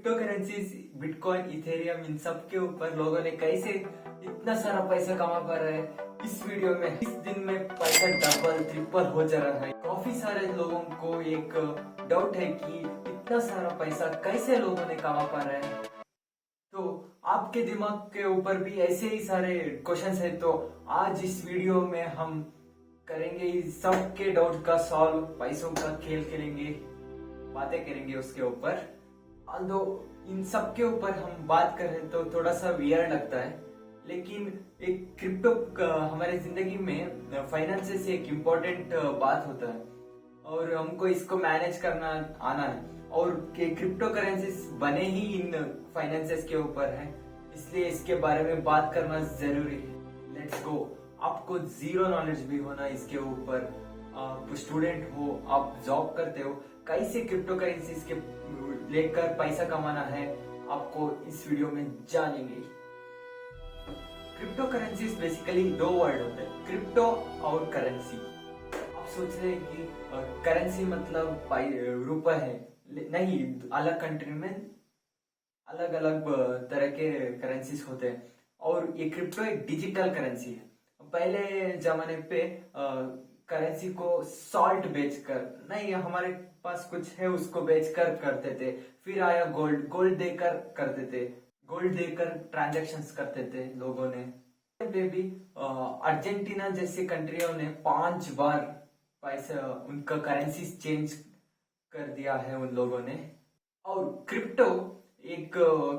Crypto currencies, bitcoin, Ethereum, इन सब के ऊपर लोगों ने कैसे इतना सारा पैसा कमा पा रहे हैं। इस वीडियो में इस दिन में पैसा डबल ट्रिपल हो जा रहा है। काफी सारे लोगों को एक डाउट है कि इतना सारा पैसा कैसे लोगों ने कमा पा रहे हैं। तो आपके दिमाग के ऊपर भी ऐसे ही सारे क्वेश्चंस है, तो आज इस वीडियो में हम करेंगे इस सब के डाउट का सॉल्व। पैसों का खेल खेलेंगे, बातें करेंगे उसके ऊपर। दो इन सब के ऊपर हम बात करें तो थोड़ा सा वियर्ड लगता है, लेकिन एक क्रिप्टो हमारे जिंदगी में फाइनेंस से एक इम्पोर्टेंट बात होता है और हमको इसको मैनेज करना आना है। और क्रिप्टो करेंसीज बने ही इन फाइनेंसेस के ऊपर है, इसलिए इसके बारे में बात करना जरूरी है। Let's go. आपको जीरो नॉलेज भी होना इसके ऊपर, आप स्टूडेंट हो, आप जॉब करते हो, कैसे क्रिप्टो करेंसीज के लेकर पैसा कमाना है आपको इस वीडियो में जानेंगे। क्रिप्टो करेंसीज बेसिकली दो वर्ड होते हैं, क्रिप्टो और करेंसी। आप सोच रहे हैं कि करेंसी मतलब रुपए है, नहीं। अलग कंट्री में अलग अलग तरह के करेंसीज होते हैं और ये क्रिप्टो एक डिजिटल करेंसी है। पहले जमाने पे करेंसी को सॉल्ट बेचकर, नहीं हमारे पास कुछ है उसको बेचकर करते थे। फिर आया गोल्ड, गोल्ड देकर करते थे, गोल्ड देकर ट्रांजैक्शंस करते थे लोगों ने। पे भी अर्जेंटीना जैसे कंट्रियों ने 5 बार पैसा उनका करेंसी चेंज कर दिया है उन लोगों ने। और क्रिप्टो एक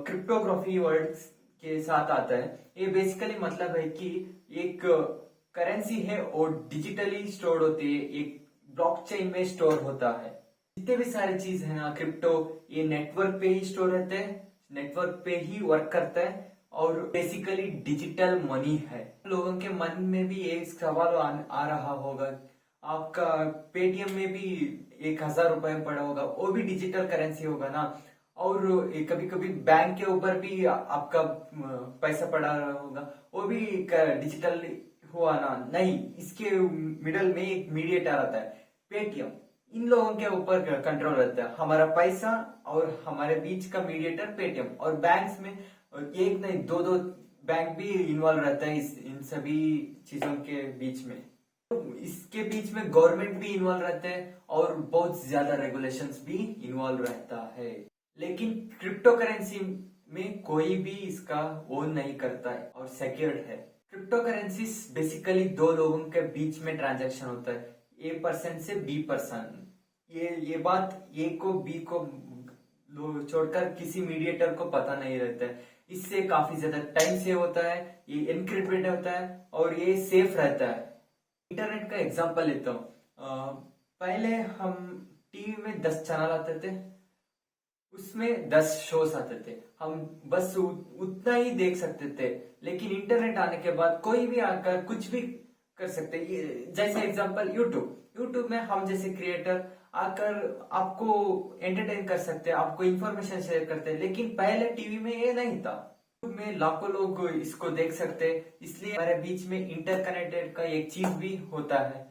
क्रिप्टोग्राफी वर्ड के साथ आता है। ये बेसिकली मतलब है कि एक करेंसी है और डिजिटली स्टोर होती है, एक ब्लॉकचेन में स्टोर होता है। जितने भी सारे चीज है ना क्रिप्टो, ये नेटवर्क पे ही स्टोर रहते हैं, नेटवर्क पे ही वर्क करता है और बेसिकली डिजिटल मनी है। लोगों के मन में भी एक सवाल आ रहा होगा, आपका पेटीएम में भी 1,000 रुपए पड़ा होगा, वो भी डिजिटल करेंसी होगा ना। और कभी कभी बैंक के ऊपर भी आपका पैसा पड़ा होगा, वो भी डिजिटल हुआ ना। नहीं, इसके मिडल में एक मीडिएटर आता है, पेटीएम। इन लोगों के ऊपर कंट्रोल रहता है हमारा पैसा और हमारे बीच का मीडिएटर पेटीएम। और बैंक्स में एक नहीं दो दो बैंक भी इन्वॉल्व रहता है इन सभी चीजों के बीच में। इसके बीच में गवर्नमेंट भी इन्वॉल्व रहते हैं और बहुत ज्यादा रेगुलेशंस भी इन्वॉल्व रहता है। लेकिन क्रिप्टो करेंसी में कोई भी इसका ओन नहीं करता है और सिक्योर्ड है। क्रिप्टो करेंसी बेसिकली दो लोगों के बीच में ट्रांजैक्शन होता है, ए पर्सन से बी पर्सन। ये बात ए को बी को छोड़कर किसी मीडिएटर को पता नहीं रहता है। इससे काफी ज्यादा टाइम सेव होता है, ये एनक्रिप्टेड होता है और ये सेफ रहता है। इंटरनेट का एग्जांपल लेता हूँ। पहले हम टीवी में 10 चैनल आते थे, उसमें 10 शोज आते थे, हम बस उतना ही देख सकते थे। लेकिन इंटरनेट आने के बाद कोई भी आकर कुछ भी कर सकते हैं। जैसे एग्जांपल यूट्यूब में हम जैसे क्रिएटर आकर आपको एंटरटेन कर सकते हैं, आपको इंफॉर्मेशन शेयर करते हैं। लेकिन पहले टीवी में ये नहीं था, में लाखों लोग इसको देख सकते हैं, इसलिए हमारे बीच में इंटरकनेक्टेड का एक चीज भी होता है।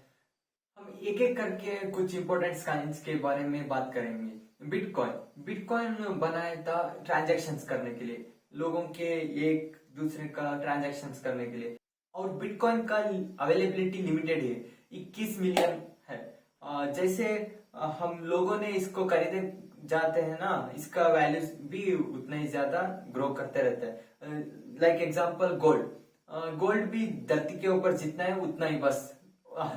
हम एक एक करके कुछ इंपॉर्टेंट साइंस के बारे में बात करेंगे। बिटकॉइन बनाया था ट्रांजैक्शंस करने के लिए, लोगों के एक दूसरे का ट्रांजैक्शंस करने के लिए। और बिटकॉइन का अवेलेबिलिटी लिमिटेड है, 21 मिलियन है। जैसे हम लोगों ने इसको खरीदे जाते हैं ना, इसका वैल्यू भी उतना ही ज्यादा ग्रो करते रहता है। लाइक एग्जांपल गोल्ड भी धरती के ऊपर जितना है उतना ही, बस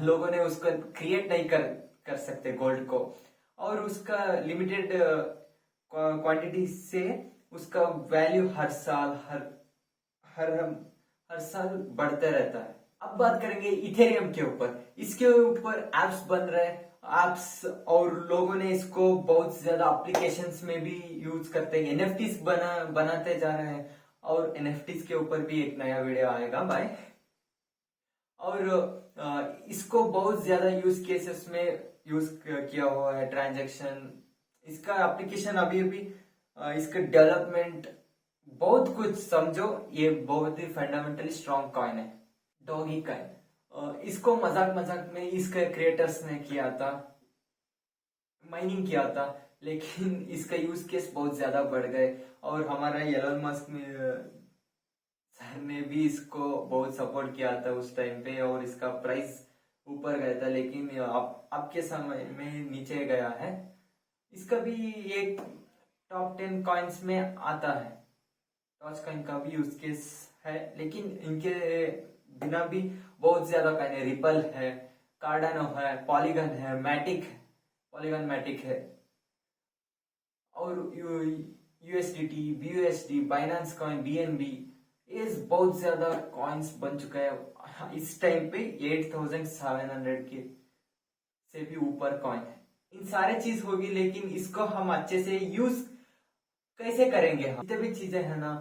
लोगों ने उसको क्रिएट नहीं कर सकते गोल्ड को। और उसका लिमिटेड क्वांटिटी से उसका वैल्यू हर साल बढ़ते रहता है। अब बात करेंगे इथेरियम के ऊपर। इसके ऊपर एप्स बन रहे हैं, एप्स, और लोगों ने इसको बहुत ज्यादा एप्लीकेशंस में भी यूज करते हैं। एनएफटीज बनाते जा रहे हैं और एनएफटीज के ऊपर भी एक नया वीडियो आएगा, बाय। और इसको बहुत ज्यादा यूज केसेस में यूज किया हुआ है ट्रांजैक्शन। इसका एप्लीकेशन अभी इसका डेवलपमेंट बहुत कुछ समझो, ये बहुत ही फंडामेंटली स्ट्रॉन्ग कॉइन है, डॉगी कॉइन। इसको मजाक मजाक में इसके क्रिएटर्स ने किया था, माइनिंग किया था, लेकिन इसका यूज केस बहुत ज्यादा बढ़ गए और हमारा एलन मस्क में सर ने भी इसको बहुत सपोर्ट किया था उस टाइम पे और इसका प्राइस ऊपर गया था, लेकिन अब के समय में नीचे गया है। इसका भी एक टॉप 10 कॉइन्स में आता है। डॉज कॉइन का भी यूज केस है, लेकिन इनके बिना भी बहुत ज्यादा कॉइन है। रिपल है, कार्डानो है, पॉलीगन है, मैटिक है, पॉलीगन मैटिक है और USDT, BUSD, Binance coin, BNB, ये बहुत ज्यादा कॉइन्स बन चुका है। इस टाइम पे 8700 के से भी ऊपर कॉइन है। इन सारे चीज होगी, लेकिन इसको हम अच्छे से यूज कैसे करेंगे? हम जितने भी चीजें है ना,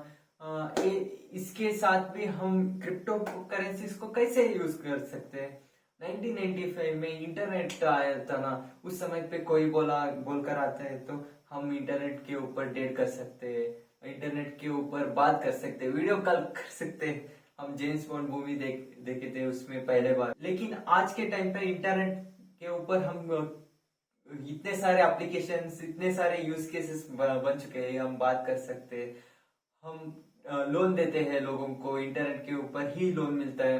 इसके साथ भी हम क्रिप्टो करेंसीज को कैसे यूज कर सकते हैं? 1995 में इंटरनेट आया था ना, उस समय पे कोई बोलकर आता है तो हम इंटरनेट के ऊपर डेट कर सकते हैं, इंटरनेट के ऊपर बात कर सकते हैं, वीडियो कॉल कर सकते हैं। हम जेम्स बॉन्ड मूवी देखे थे उसमें पहले बार। लेकिन आज के टाइम पे इंटरनेट के ऊपर हम इतने सारे एप्लीकेशंस, इतने सारे यूज केसेस बन चुके हैं। हम बात कर सकते हैं, हम लोन देते हैं लोगों को, इंटरनेट के ऊपर ही लोन मिलता है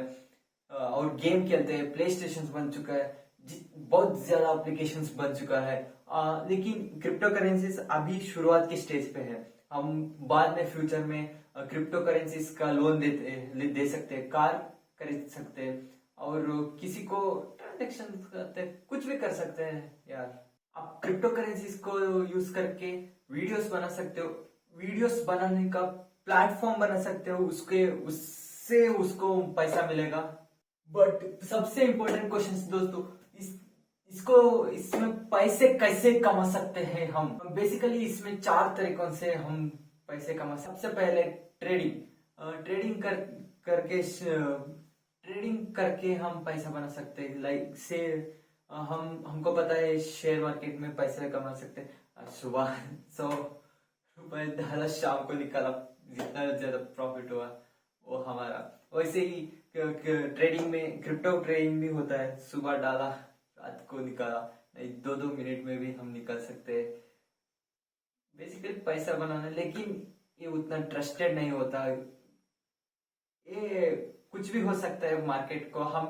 और गेम खेलते हैं, प्ले स्टेशन बन चुका है, बहुत ज्यादा एप्लीकेशंस बन चुका है। लेकिन क्रिप्टो करेंसीज अभी शुरुआत के स्टेज पे है। हम बाद में फ्यूचर में क्रिप्टो करेंसीज का लोन दे सकते हैं, कार खरीद सकते हैं और किसी को ट्रांजेक्शन करते हैं, कुछ भी कर सकते हैं यार। आप क्रिप्टो करेंसीज को यूज करके वीडियोस बना सकते हो, वीडियोस बनाने का प्लेटफॉर्म बना सकते हो, उससे उसको पैसा मिलेगा। बट सबसे इंपॉर्टेंट क्वेश्चन दोस्तों, इसमें पैसे कैसे कमा सकते हैं हम? बेसिकली इसमें 4 तरीकों से हम पैसे कमा सकते हैं। सबसे पहले ट्रेडिंग करके हम पैसा बना सकते हैं। लाइक से हमको पता है शेयर मार्केट में पैसे कमा सकते हैं। सुबह 100 रुपए डाला, शाम को निकाला, जितना ज्यादा प्रॉफिट हुआ वो हमारा। वैसे ही ट्रेडिंग में, क्रिप्टो ट्रेडिंग भी होता है, सुबह डाला रात को निकाला, नहीं 2-2 मिनट में भी हम निकाल सकते हैं। बेसिकली पैसा बनाना, लेकिन ये उतना ट्रस्टेड नहीं होता। ये कुछ भी हो सकता है, मार्केट को हम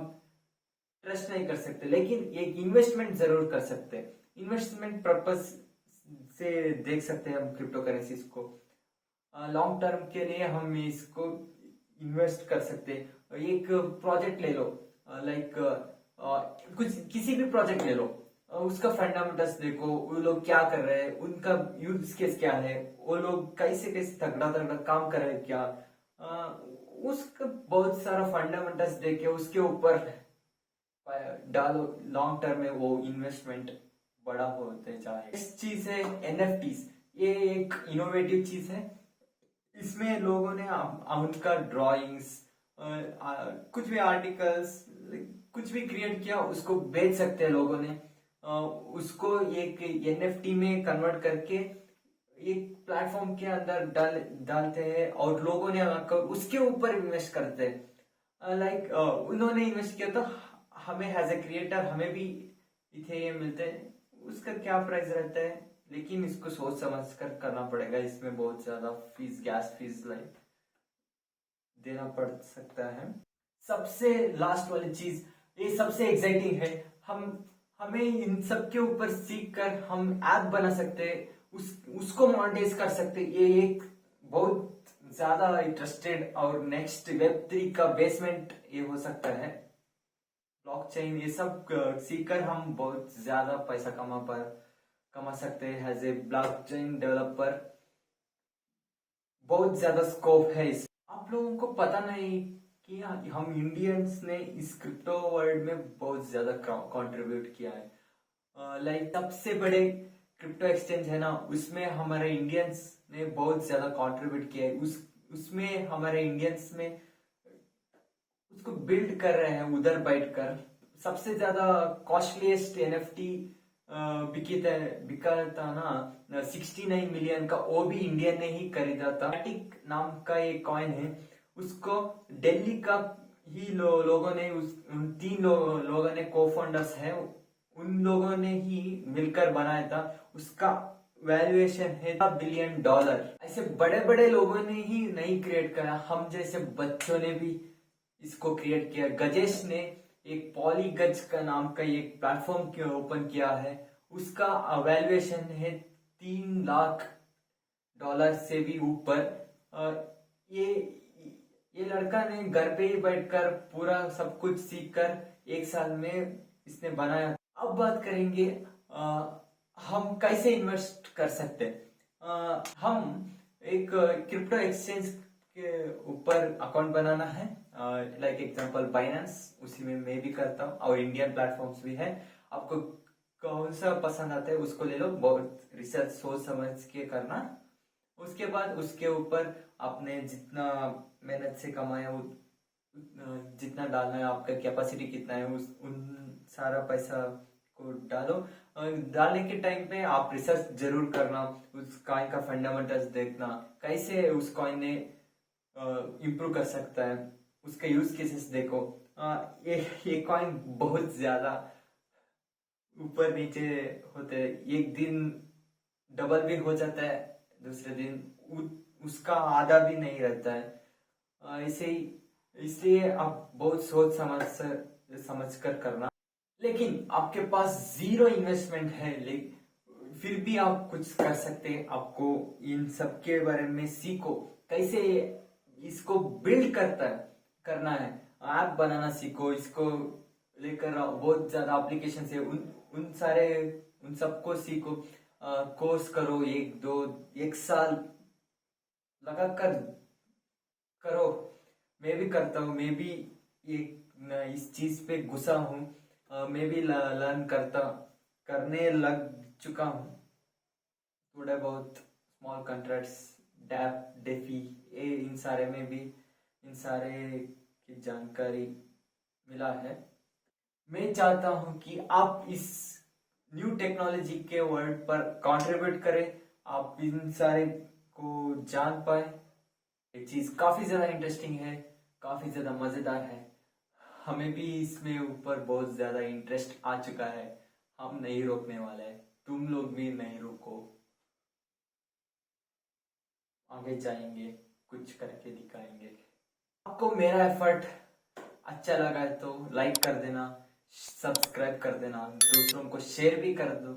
ट्रस्ट नहीं कर सकते, लेकिन एक इन्वेस्टमेंट जरूर कर सकते हैं। इन्वेस्टमेंट पर्पस से देख सकते हैं हम क्रिप्टो करेंसीज को। लॉन्ग टर्म के लिए हम इसको इन्वेस्ट कर सकते हैं। एक प्रोजेक्ट ले लो, लाइक किसी भी प्रोजेक्ट ले लो, उसका फंडामेंटल्स देखो, वो लोग क्या कर रहे हैं, उनका यूज केस क्या है, वो लोग कैसे कैसे तगड़ा तगड़ा काम कर रहे हैं क्या, उसका बहुत सारा फंडामेंटल्स देख के उसके ऊपर डालो। लॉन्ग टर्म में वो इन्वेस्टमेंट बड़ा होते जाए। नेक्स्ट चीज है एनएफटीज। ये एक इनोवेटिव चीज है। इसमें लोगों ने उनका ड्राइंग्स, कुछ भी आर्टिकल्स, कुछ भी क्रिएट किया, उसको बेच सकते हैं लोगों ने। उसको एक एनएफटी में कन्वर्ट करके एक प्लेटफॉर्म के अंदर डालते हैं और लोगों ने उसके ऊपर इन्वेस्ट करते हैं। लाइक उन्होंने इन्वेस्ट किया तो हमें एज ए क्रिएटर हमें भी इथेरियम मिलते हैं। उसका क्या प्राइस रहता है, लेकिन इसको सोच समझ कर करना पड़ेगा। इसमें बहुत ज्यादा फीस, गैस फीस लाइक देना पड़ सकता है। सबसे लास्ट वाली चीज, ये सबसे एक्साइटिंग है। हमें इन सब के ऊपर सीख कर हम ऐप बना सकते हैं, उसको मोनेटाइज कर सकते हैं। ये एक बहुत ज्यादा इंटरेस्टेड और नेक्स्ट वेब3 का बेसमेंट ये हो सकता है। ब्लॉकचेन, ये सब सीखकर हम बहुत ज्यादा पैसा कमा सकते हैं एज ए ब्लॉकचेन डेवलपर। बहुत ज्यादा स्कोप है इस। आप लोगों को पता नहीं कि हम इंडियंस ने इस क्रिप्टो वर्ल्ड में बहुत ज्यादा कंट्रीब्यूट किया है। लाइक सबसे बड़े क्रिप्टो एक्सचेंज है ना, उसमें हमारे इंडियंस ने बहुत ज्यादा कंट्रीब्यूट किया है। उसमें हमारे इंडियंस में उसको बिल्ड कर रहे हैं उधर बैठकर। सबसे ज्यादा कॉस्टलीस्ट एनएफटी बिका था ना 69 मिलियन का, वो भी इंडियन ने ही खरीदा था। मैटिक नाम का एक कॉइन है, उसको दिल्ली का ही लोगों ने, उन 3 लोगों ने को फाउंडर्स है, उन लोगों ने ही मिलकर बनाया था। उसका वैल्यूएशन है $1 बिलियन। ऐसे बड़े बड़े लोगों ने ही नहीं क्रिएट करा, हम जैसे बच्चों ने भी इसको क्रिएट किया। गजेश ने एक पॉलीगज का नाम का एक प्लेटफॉर्म ओपन किया है, उसका वैल्यूएशन है $3 लाख से भी ऊपर। ये ये लड़का ने घर पे ही बैठकर पूरा सब कुछ सीखकर 1 साल में इसने बनाया। अब बात करेंगे हम कैसे इन्वेस्ट कर सकते हैं। हम एक क्रिप्टो एक्सचेंज के ऊपर अकाउंट बनाना है, लाइक एग्जांपल बाइनेंस, उसी में मैं भी करता हूँ, और इंडियन प्लेटफॉर्म्स भी है। आपको कौन सा पसंद आता है उसको ले लो, बहुत रिसर्च सोच समझ के करना। उसके बाद उसके ऊपर आपने जितना मेहनत से कमाया जितना डालना है, आपका कैपेसिटी कितना है, उस उन सारा पैसा को डालो। डालने के टाइम पे आप रिसर्च जरूर करना, उस कॉइन का फंडामेंटल्स देखना, कैसे उस कॉइन ने इम्प्रूव कर सकता है, उसके यूज केसेस देखो। ये कॉइन बहुत ज्यादा ऊपर नीचे होते हैं, एक दिन डबल भी हो जाता है, दूसरे दिन उसका आधा भी नहीं रहता है। ऐसे ही, इसलिए आप बहुत सोच समझ कर करना। लेकिन आपके पास जीरो इन्वेस्टमेंट है, लेकिन फिर भी आप कुछ कर सकते हैं। आपको इन सब के बारे में सीखो, कैसे इसको बिल्ड करना है, ऐप बनाना सीखो। इसको लेकर बहुत ज्यादा एप्लीकेशन है, उन सबको सीखो। कोर्स करो, 1 साल लगाकर करो। मैं भी करता हूँ, मैं भी इस चीज पे घुसा हूँ। मैं भी लर्न करने लग चुका हूँ थोड़ा बहुत। स्मॉल कॉन्ट्रैक्ट्स, डैप, डेफी, इन सारे में भी इन सारे की जानकारी मिला है। मैं चाहता हूं कि आप इस न्यू टेक्नोलॉजी के वर्ल्ड पर कंट्रीब्यूट करें, आप इन सारे को जान पाए। ये चीज काफी ज्यादा इंटरेस्टिंग है, काफी ज्यादा मजेदार है। हमें भी इसमें ऊपर बहुत ज्यादा इंटरेस्ट आ चुका है। हम नहीं रोकने वाले हैं, तुम लोग भी नहीं रोको, आगे जाएंगे, कुछ करके दिखाएंगे। आपको मेरा एफर्ट अच्छा लगा है तो लाइक कर देना, सब्सक्राइब कर देना, दूसरों को शेयर भी कर दो,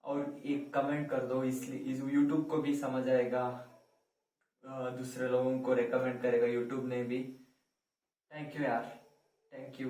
और एक कमेंट कर दो, इसलिए इस यूट्यूब को भी समझ आएगा, दूसरे लोगों को रेकमेंड करेगा यूट्यूब ने भी। थैंक यू यार, थैंक यू।